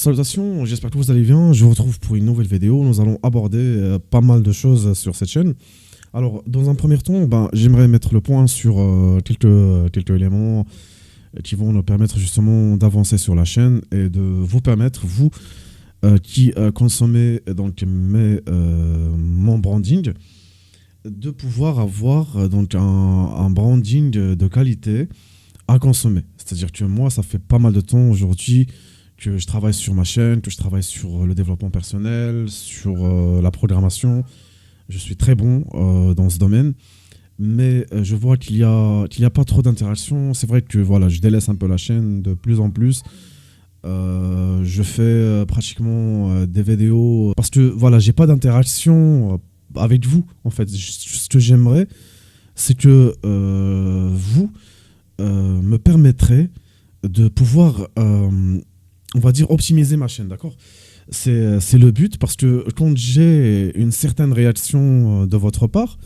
Salutations, j'espère que vous allez bien. Je vous retrouve pour une nouvelle vidéo. Nous allons aborder pas mal de choses sur cette chaîne. Alors, dans un premier temps, j'aimerais mettre le point sur quelques éléments qui vont nous permettre justement d'avancer sur la chaîne et de vous permettre, vous qui consommez donc mon branding, de pouvoir avoir donc un branding de qualité à consommer. C'est-à-dire que moi, ça fait pas mal de temps aujourd'hui que je travaille sur ma chaîne, que je travaille sur le développement personnel, sur la programmation. Je suis très bon dans ce domaine, mais je vois qu'il y a pas trop d'interaction. C'est vrai que voilà, je délaisse un peu la chaîne de plus en plus. Je fais pratiquement des vidéos parce que voilà, j'ai pas d'interaction avec vous. En fait, ce que j'aimerais, c'est que vous me permettrez de pouvoir on va dire optimiser ma chaîne, d'accord? C'est le but parce que quand j'ai une certaine réaction de votre part,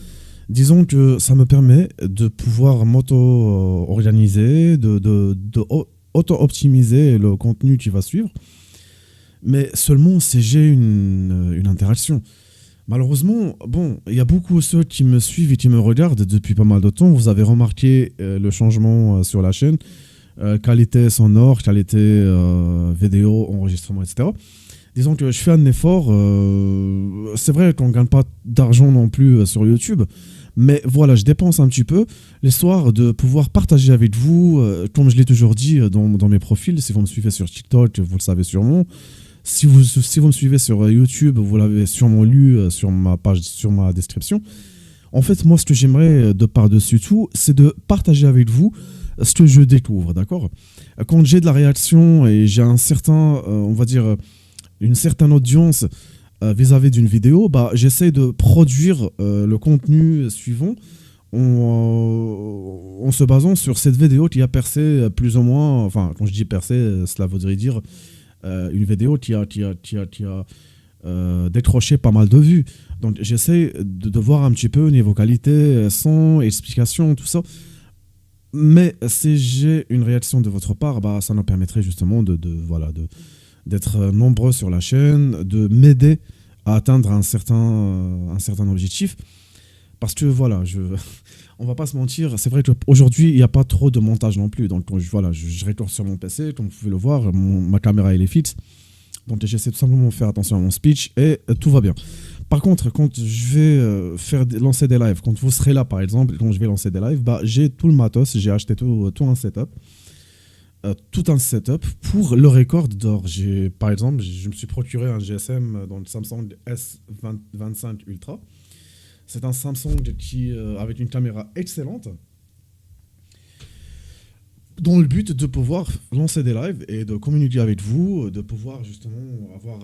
disons que ça me permet de pouvoir m'auto-organiser, de auto-optimiser le contenu qui va suivre, mais seulement si j'ai une interaction. Malheureusement, bon, il y a beaucoup de ceux qui me suivent et qui me regardent depuis pas mal de temps. Vous avez remarqué le changement sur la chaîne. Qualité sonore, qualité vidéo, enregistrement, etc. Disons que je fais un effort. C'est vrai qu'on ne gagne pas d'argent non plus sur YouTube, mais voilà, je dépense un petit peu l'histoire de pouvoir partager avec vous, comme je l'ai toujours dit dans mes profils. Si vous me suivez sur TikTok, vous le savez sûrement. Si vous me suivez sur YouTube, vous l'avez sûrement lu sur ma page, sur ma description. En fait, moi, ce que j'aimerais de par-dessus tout, c'est de partager avec vous ce que je découvre, d'accord? Quand j'ai de la réaction et j'ai un certain, on va dire, une certaine audience vis-à-vis d'une vidéo, j'essaie de produire le contenu suivant en se basant sur cette vidéo qui a percé plus ou moins, enfin, quand je dis percé, cela voudrait dire une vidéo qui a décroché pas mal de vues. Donc, j'essaie de voir un petit peu au niveau qualité, son, explication, tout ça. Mais si j'ai une réaction de votre part, ça nous permettrait justement d'être nombreux sur la chaîne, de m'aider à atteindre un certain objectif. Parce que voilà, on va pas se mentir, c'est vrai qu'aujourd'hui, il n'y a pas trop de montage non plus. Donc voilà, je recorde sur mon PC, comme vous pouvez le voir, ma caméra elle est fixe. Donc j'essaie tout simplement de faire attention à mon speech et tout va bien. Par contre, quand je vais lancer des lives, quand vous serez là par exemple, quand je vais lancer des lives, j'ai tout le matos, j'ai acheté tout un setup. Tout un setup pour le record d'or. Par exemple, je me suis procuré un GSM dans le Samsung S25 Ultra. C'est un Samsung avec une caméra excellente, dans le but de pouvoir lancer des lives et de communiquer avec vous, de pouvoir justement avoir,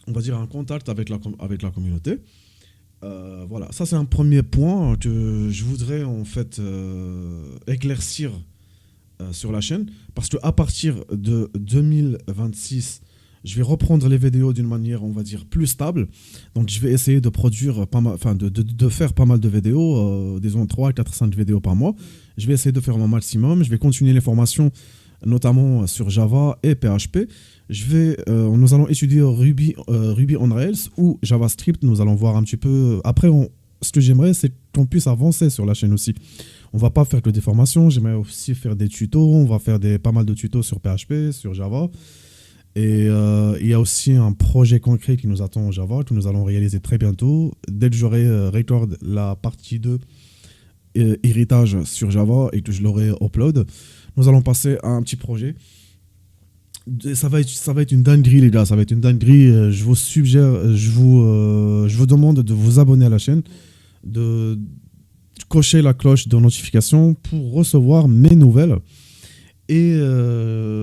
on va dire, un contact avec la communauté. Voilà, ça c'est un premier point que je voudrais en fait éclaircir sur la chaîne, parce qu'à partir de 2026, je vais reprendre les vidéos d'une manière, on va dire, plus stable. Donc, je vais essayer de produire pas mal, enfin, de faire pas mal de vidéos, disons 3, 4, 5 vidéos par mois. Je vais essayer de faire mon maximum. Je vais continuer les formations, notamment sur Java et PHP. Nous allons étudier Ruby on Rails ou JavaScript. Nous allons voir un petit peu. Après, ce que j'aimerais, c'est qu'on puisse avancer sur la chaîne aussi. On va pas faire que des formations. J'aimerais aussi faire des tutos. On va faire pas mal de tutos sur PHP, sur Java. Et il y a aussi un projet concret qui nous attend en Java, que nous allons réaliser très bientôt. Dès que j'aurai record la partie 2 héritage sur Java et que je l'aurai upload, nous allons passer à un petit projet. Ça va être une dinguerie, les gars. Ça va être une dinguerie. Je vous suggère, je vous demande de vous abonner à la chaîne, de cocher la cloche de notification pour recevoir mes nouvelles. Et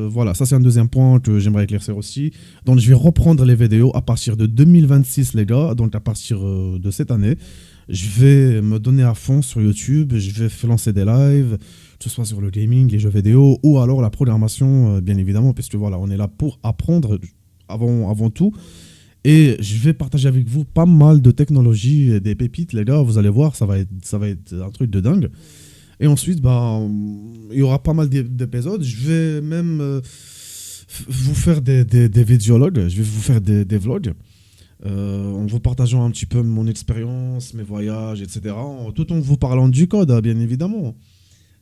voilà, ça c'est un deuxième point que j'aimerais éclaircir aussi. Donc je vais reprendre les vidéos à partir de 2026, les gars. Donc à partir de cette année, je vais me donner à fond sur YouTube. Je vais lancer des lives, que ce soit sur le gaming, les jeux vidéo, ou alors la programmation, bien évidemment, puisque voilà, on est là pour apprendre avant tout. Et je vais partager avec vous pas mal de technologies, des pépites, les gars. Vous allez voir, ça va être un truc de dingue. Et ensuite, il y aura pas mal d'épisodes. Je vais même vous faire des vidéologues, je vais vous faire des vlogs, en vous partageant un petit peu mon expérience, mes voyages, etc. Tout en vous parlant du code, hein, bien évidemment.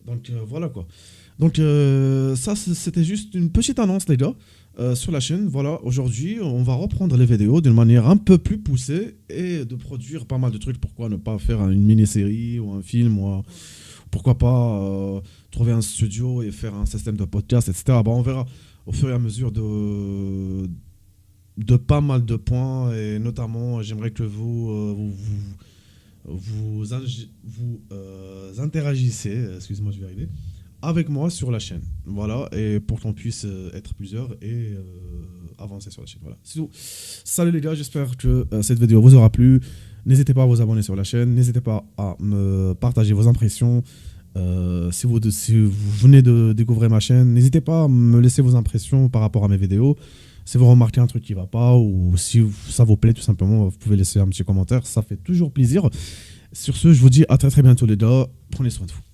Donc voilà quoi. Donc ça, c'était juste une petite annonce, les gars, sur la chaîne. Voilà, aujourd'hui, on va reprendre les vidéos d'une manière un peu plus poussée et de produire pas mal de trucs. Pourquoi ne pas faire une mini-série ou un film ou pourquoi pas trouver un studio et faire un système de podcast, etc. Bon, on verra au fur et à mesure de pas mal de points et notamment, j'aimerais que vous interagissez, excusez-moi, je vais arriver avec moi sur la chaîne. Voilà, et pour qu'on puisse être plusieurs et avancer sur la chaîne. Voilà. C'est tout. Salut les gars, j'espère que cette vidéo vous aura plu. N'hésitez pas à vous abonner sur la chaîne. N'hésitez pas à me partager vos impressions. Si vous venez de découvrir ma chaîne, n'hésitez pas à me laisser vos impressions par rapport à mes vidéos. Si vous remarquez un truc qui va pas ou si ça vous plaît tout simplement, vous pouvez laisser un petit commentaire. Ça fait toujours plaisir. Sur ce, je vous dis à très très bientôt les gars. Prenez soin de vous.